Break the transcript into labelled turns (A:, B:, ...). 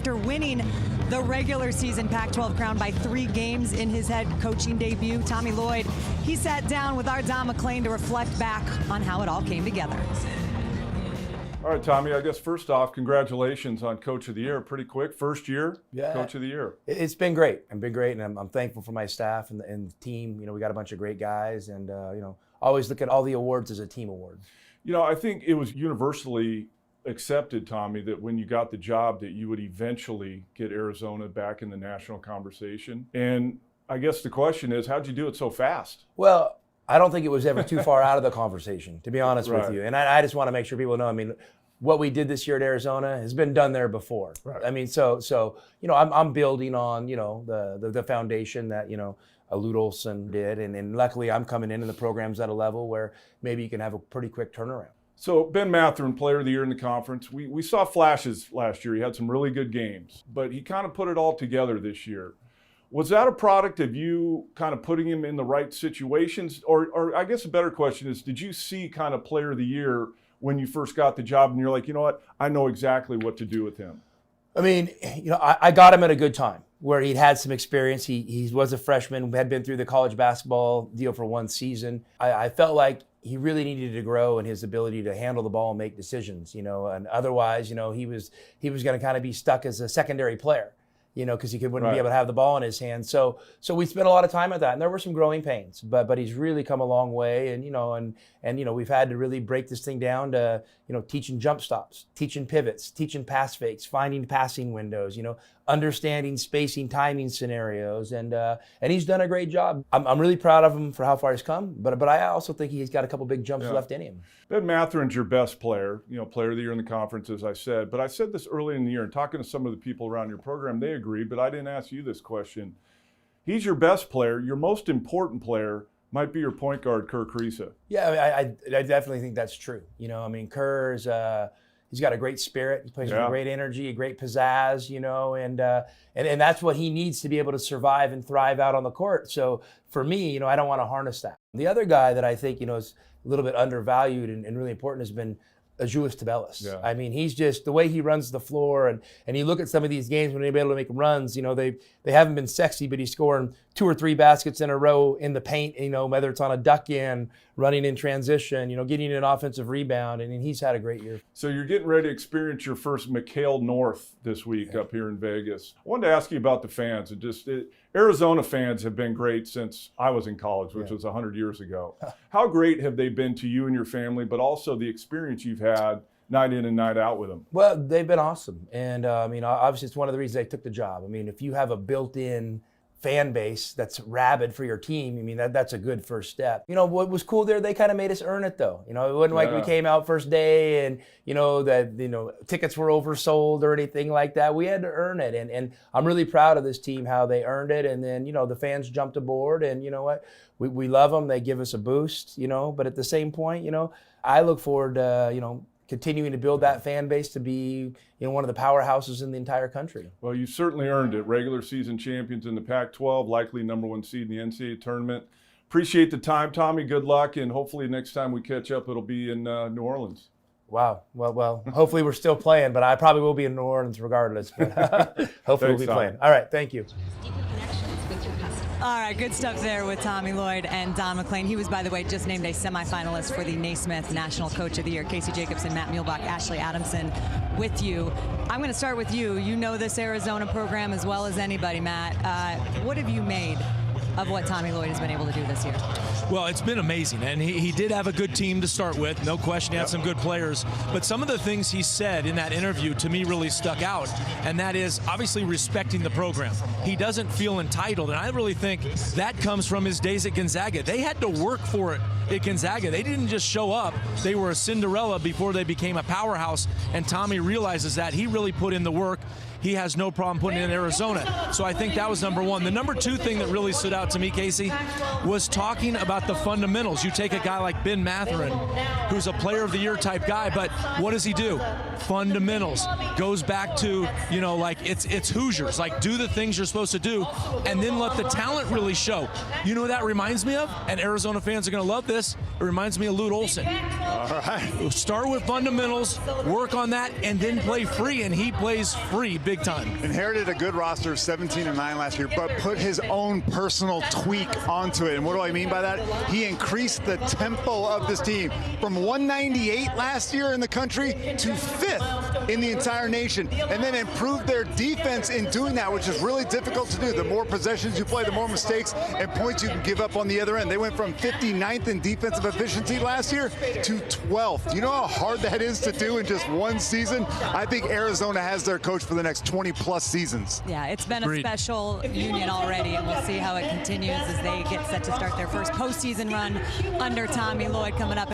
A: After winning the regular season Pac-12 crown by 3 games in his head coaching debut, Tommy Lloyd, he sat down with our Don MacLean to reflect back on how it all came together.
B: All right, Tommy, I guess first off, congratulations on Coach of the Year. Pretty quick, first year, Coach of the Year.
C: It's been great. And I'm thankful for my staff and the team. You know, we got a bunch of great guys, and you know, always look at all the awards as a team award.
B: You know, I think it was universally accepted, Tommy, that when you got the job that you would eventually get Arizona back in the national conversation. And I guess the question is, how'd you do it so fast?
C: Well, I don't think it was ever too far out of the conversation, to be honest with you. And I just want to make sure people know, I mean, what we did this year at Arizona has been done there before.
B: Right.
C: I mean, so you know, I'm building on, you know, the foundation that, you know, Lute Olson did. And luckily I'm coming in the programs at a level where maybe you can have a pretty quick turnaround.
B: So Ben Mathurin, Player of the Year in the conference. We saw flashes last year. He had some really good games, but he kind of put it all together this year. Was that a product of you kind of putting him in the right situations? Or I guess a better question is, did you see kind of Player of the Year when you first got the job and you're like, you know what, I know exactly what to do with him?
C: I mean, you know, I got him at a good time where he'd had some experience. He was a freshman, had been through the college basketball deal for 1 season. I felt like he really needed to grow in his ability to handle the ball and make decisions, you know, and otherwise, you know, he was going to kind of be stuck as a secondary player, you know, because he wouldn't be able to have the ball in his hands. So we spent a lot of time at that, and there were some growing pains, but he's really come a long way, and you know, and you know, we've had to really break this thing down to, you know, teaching jump stops, teaching pivots, teaching pass fakes, finding passing windows, you know, understanding spacing, timing scenarios, and he's done a great job. I'm really proud of him for how far he's come, but I also think he's got a couple big jumps left in him.
B: Ben Mathurin's your best player, you know, Player of the Year in the conference, as I said. But I said this early in the year, and talking to some of the people around your program, they agreed, but I didn't ask you this question. He's your best player. Your most important player might be your point guard, Kerr Kriisa.
C: Yeah, I definitely think that's true. You know, I mean, Kerr's he's got a great spirit. He plays with great energy, a great pizzazz, you know, and that's what he needs to be able to survive and thrive out on the court. So for me, you know, I don't want to harness that. The other guy that I think, you know, is a little bit undervalued and really important has been Azuolas Tubelis.
B: Yeah.
C: I mean, he's just, the way he runs the floor, and you look at some of these games when he's able to make runs, you know, they haven't been sexy, but he's scoring 2 or 3 baskets in a row in the paint, you know, whether it's on a duck in, running in transition, you know, getting an offensive rebound, and he's had a great year.
B: So you're getting ready to experience your first McHale North this week up here in Vegas. I wanted to ask you about the fans. Arizona fans have been great since I was in college, which was 100 years ago. How great have they been to you and your family, but also the experience you've had night in and night out with them?
C: Well, they've been awesome. And I mean, obviously it's one of the reasons I took the job. I mean, if you have a built-in fan base that's rabid for your team, I mean, that's a good first step. You know, what was cool there, they kind of made us earn it though. You know, it wasn't like we came out first day and, you know, that, you know, tickets were oversold or anything like that. We had to earn it. And I'm really proud of this team, how they earned it. And then, you know, the fans jumped aboard, and you know what, we love them. They give us a boost, you know, but at the same point, you know, I look forward to, you know, continuing to build that fan base to be, you know, one of the powerhouses in the entire country.
B: Well, you certainly earned it. Regular season champions in the Pac-12, likely #1 seed in the NCAA tournament. Appreciate the time, Tommy. Good luck, and hopefully next time we catch up, it'll be in New Orleans.
C: Wow. Well, hopefully we're still playing, but I probably will be in New Orleans regardless. But hopefully we'll be playing. All right, thank you.
A: All right, good stuff there with Tommy Lloyd and Don MacLean. He was, by the way, just named a semifinalist for the Naismith National Coach of the Year. Casey Jacobson, Matt Muehlbach, Ashley Adamson with you. I'm going to start with you. You know this Arizona program as well as anybody, Matt. What have you made of what Tommy Lloyd has been able to do this year?
D: Well, it's been amazing, and he did have a good team to start with, no question. He had some good players, but some of the things he said in that interview to me really stuck out, and that is obviously respecting the program. He doesn't feel entitled, and I really think that comes from his days at Gonzaga. They had to work for it at Gonzaga. They didn't just show up. They were a Cinderella before they became a powerhouse, and Tommy realizes that. He really put in the work. He has no problem putting it in Arizona. So I think that was number one. The number two thing that really stood out to me, Casey, was talking about the fundamentals. You take a guy like Ben Mathurin, who's a player of the year type guy, but what does he do? Fundamentals. Goes back to, you know, like it's Hoosiers. Like, do the things you're supposed to do and then let the talent really show. You know what that reminds me of? And Arizona fans are going to love this. It reminds me of Lute Olson.
B: All right.
D: Start with fundamentals, work on that, and then play free, and he plays free. big time.
E: Inherited a good roster of 17-9 last year, but put his own personal tweak onto it. And what do I mean by that? He increased the tempo of this team from 198 last year in the country to 5th in the entire nation, and then improved their defense in doing that, which is really difficult to do. The more possessions you play, the more mistakes and points you can give up on the other end. They went from 59th in defensive efficiency last year to 12th. You know how hard that is to do in just one season? I think Arizona has their coach for the next 20-plus seasons.
A: Yeah, it's been
D: Agreed.
A: a special union already, and we'll see how it continues as they get set to start their first postseason run under Tommy Lloyd coming up.